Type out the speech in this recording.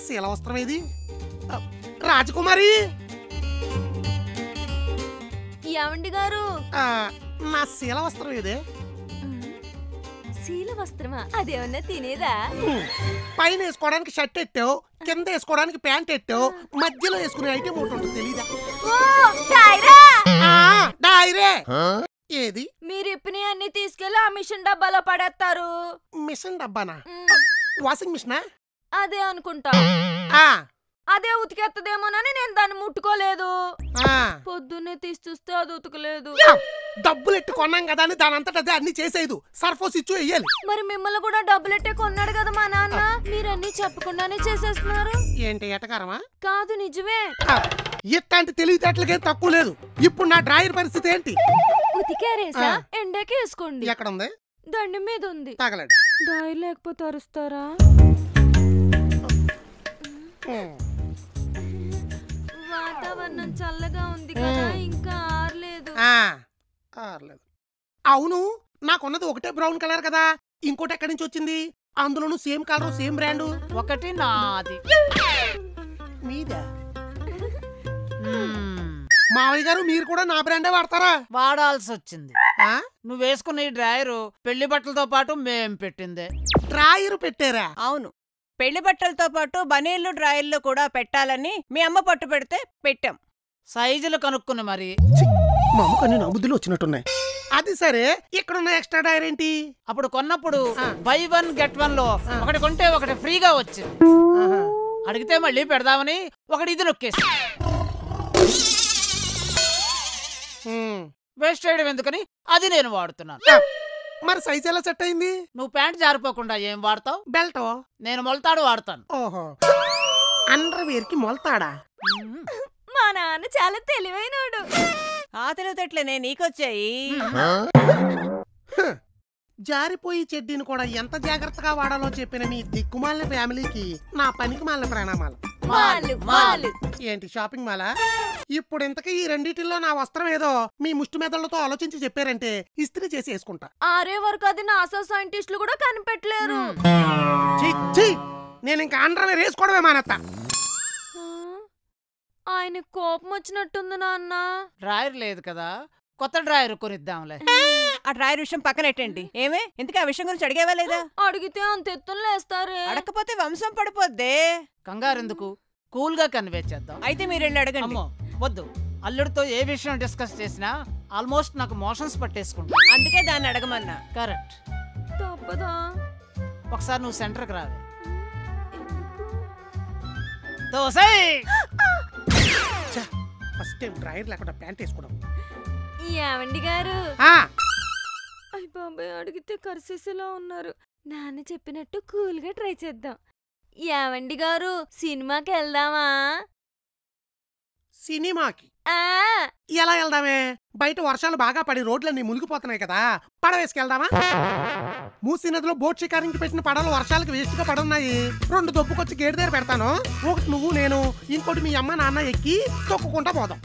శీల వస్త్రం ఏది? రాజకుమారి ఏమండి గారు, నా శీల వస్త్రం ఏదే? శీల వస్త్రమా? అదేమన్నా తినేదా? పైన వేసుకోవడానికి షర్ట్ ఎట్టావు, కింద వేసుకోవడానికి ప్యాంట్ ఎట్టావు, మధ్యలో వేసుకునే ఐటమ్ ఒకటి ఉంటుంది తెలీదా? డైరే ఏది? మీరు ఇప్పని అన్ని తీసుకెళ్లి ఆ మిషన్ డబ్బాలో పడేస్తారు. మిషన్ డబ్బానా? వాషింగ్ మిషనా? అదే అనుకుంటా. అదే ఉతికేత్తదేమోనని నేను దాన్ని ముట్టుకోలేదు. పొద్దున్నే తీసి చూస్తే అది ఉతకలేదు. డబ్బులు ఎట్టు కొన్నాం కదా అని దాని అంతటా అదే అన్ని చేసేది. సర్ఫో స్విచ్ వేయాలి. మరి మిమ్మల్ని కూడా డబ్బులెట్టే కొన్నాడు కదా మా నాన్న. మీరన్నీ చెప్పకుండానే చేసేస్తున్నారు. ఏంటి ఎటకారమా? కాదు, నిజమే. ఇట్లాంటి తెలివితేటలకేం తక్కువ లేదు. ఇప్పుడు నా డ్రాయర్ పరిస్థితి ఏంటి? ఉతికారేసా? ఎండకి వేసుకోండి. ఎక్కడ ఉంది? దండి మీద ఉంది. తగలడు. డ్రాయర్ లేకపోతే అరుస్తారా? వాతావరణం చల్లగా ఉంది కదా, ఇంకా ఆరలేదు. అవును, నాకున్నది ఒకటే బ్రౌన్ కలర్ కదా, ఇంకోటి ఎక్కడి నుంచి వచ్చింది? అందులోనూ సేమ్ కలర్ సేమ్ బ్రాండ్. ఒకటి నాది. మీదా? మావయ్య గారు మీరు కూడా నా బ్రాండే వాడతారా? వాడాల్సి వచ్చింది. నువ్వు వేసుకున్న ఈ డ్రాయరు పెళ్లి బట్టలతో పాటు మేం పెట్టిందే. డ్రాయర్ పెట్టారా? అవును, పెళ్లి బట్టలతో పాటు బనీళ్లు డ్రాయర్లు కూడా పెట్టాలని మీ అమ్మ పట్టు పెడితే పెట్టాం. సైజులు కనుక్కుని మరి. మా అమ్మ కొన్ని నమ్ముదులు వచ్చినట్టున్నాయి. అది సరే, ఇక్కడున్న ఎక్స్ట్రా డ్రాయర్ ఏంటి? అప్పుడు కొన్నప్పుడు బై 1 గెట్ 1 లో ఒకటి కొంటే ఒకటి ఫ్రీగా వచ్చింది. అడిగితే మళ్ళీ పెడదామని ఒకటి ఇది నొక్కేసి వేస్ట్ చేయడం ఎందుకని అది నేను వాడుతున్నాను. మరి సైజ్ ఎలా సెట్ అయింది? నువ్వు ప్యాంట్ జారిపోకుండా ఏం వాడతావు? బెల్ట్. నేను మొలతాడు వాడతాను. ఓహో, అండర్ వేర్ కి మొలతాడా? మా నాన్న చాలా తెలివైనడు. ఆ తెలివితేటలేనే నీకొచ్చాయి. జారిపోయి చెడ్డీని కూడా ఎంత జాగ్రత్తగా వాడాలో చెప్పిన మీ దిక్కుమాలిన ఫ్యామిలీకి నా పనికి మాలిన ప్రణామాలు. ఏంటి షాపింగ్ మాలా? ఇప్పుడు ఇంతకీ ఈ రెండిటిల్లో నా వస్త్రం ఏదో మీ ముష్టి మెదళ్లతో ఆలోచించి చెప్పారంటే ఇస్త్రీ చేసి వేసుకుంటా. ఆరే వరకు అది నాసా సైంటిస్టులు కూడా కనిపెట్టలేరు. నేను ఇంకా అండర్వేర్ వేసుకోవడమే మానేత్తా. ఆయన కోపం వచ్చినట్టుంది నాన్న. డ్రాయర్ లేదు కదా, కొత్త డ్రాయర్ కొనిద్దాంలే. ఆ డ్రాయర్ విషయం పక్కనెట్టండి. ఏమే ఇంతకీ ఆ విషయం గురించి అడిగేవా లేదా? అడిగితే అంత ఎత్తున లేస్తారే. అడగకపోతే వంశం పడిపోద్దే. కంగారెందుకు, కూల్ గా కన్వే చేద్దాం. అయితే మీరు వెళ్ళి అడగండి. అమ్మో వద్దు, అల్లుడితో ఏ విషయం డిస్కస్ చేసినా ఆల్మోస్ట్ నాకు మోషన్స్ పట్టేసుకుంటా. అందుకే దాన్ని అడగమన్నా. కరెక్ట్. తప్పదా? ఒకసారి నువ్వు సెంటర్కి రావే. ఫస్ట్ టైం డ్రాయర్ లేకుండా ప్యాంట్ వేసుకోవడం. ఏమండి గారు, అయ్య బాబాయ్ అడిగితే కరిసేసేలా ఉన్నారు. నాన్న చెప్పినట్టు కూల్ గా ట్రై చేద్దాం. ఏమండి గారు, సినిమాకి వెళ్దామా? సినిమాకి ఎలా వెళ్దామే? బయట వర్షాలు బాగా పడి రోడ్లన్నీ మునిగిపోతున్నాయి కదా, పడవేసుకెళ్దామా? మూసీ నదిలో బోట్ షికారించి పెట్టిన పడవలు వర్షాలకు వేస్ట్ గా పడున్నాయి. 2 దొప్పుకొచ్చి గేట్ దగ్గర పెడతాను. ఒకటి నువ్వు నేను, ఇంకోటి మీ అమ్మ నాన్న ఎక్కి తొక్కుకుంటా పోదాం.